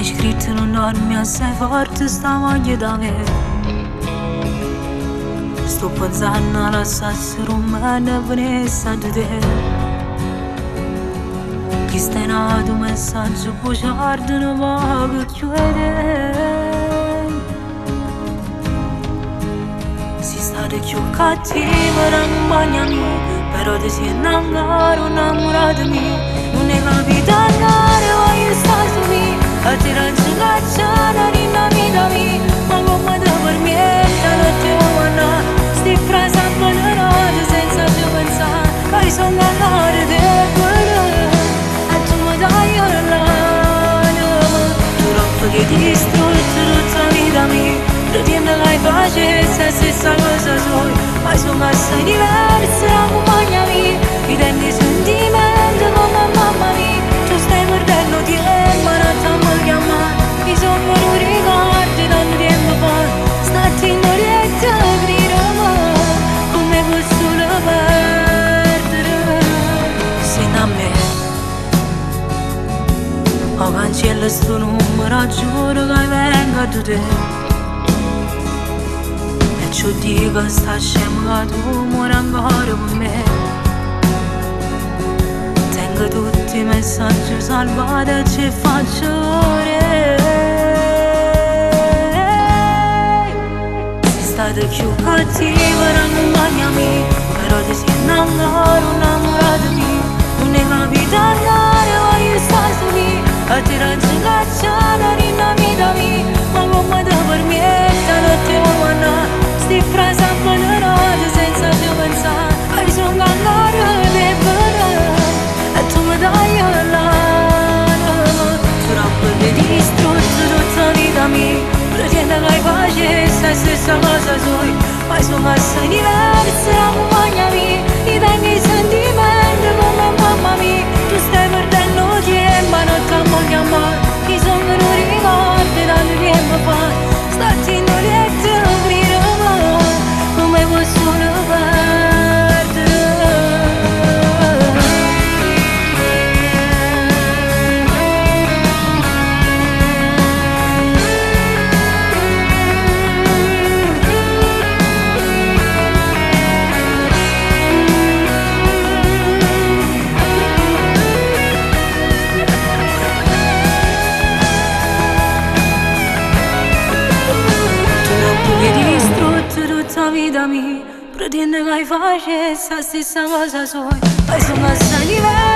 Hai scritto non dormi assai forte sta voglia da me. Sto pensando a lasciarsi rumana venessa di te. Chi stai nato un messaggio bugiardo non voglio chiudere. Si state più cattiva rammagnami, però ti sei innamorato di me. Non è capito andare, voglio stare su me. A te raggio cacciata, rinnovita me. Ma come te permette, non ti vuoi andare. Sti frasi a valorare senza più pensare. Che sono andare di quello. E tu mi dai l'anima. Troppo che ti distrutto tutta la vita mia. Pretendo che facessi la stessa cosa sua. Ma sono assai diverse, accompagnami. Mi tendi sentimenti come mamma mia. Tu stai perdendo tempo, non ti vuoi chiamare. Mi sono venuti ricordi tanto tempo fa. Stati in oriente a grida come posso la perdere. Se da me ho cancellato sto numero, giuro che vengo da te. E ci dico sta scema che tu muori ancora per me. Tutti i messaggi salvati e ci faccio ore. Sei stata più cattiva rammagnami, però ti sei innamorato di me. Non è capito andare, voglio stare su me. A te raggio cacciata, rinnovita me. Ma come te permette, non ti vuoi andare. Sti frasi a valorate senza più pensare. Hai sono andare di vedere. E tu mi dai l'anima. Troppo che ti distrutto tutta la vita mia. Pretendo che facessi la stessa cosa sua. Ma sono assai diverse, accompagnami. Ti tengo i sentimenti come mamma mia. Tu stai perdendo tempo, non ti vuoi chiamare. Mi sono venuti ricordi tanto tempo fa. Stati in oriente a grida come posso perdere. Vita mia, pretendo che facessi la stessa cosa sua. Poi sono assai diversi.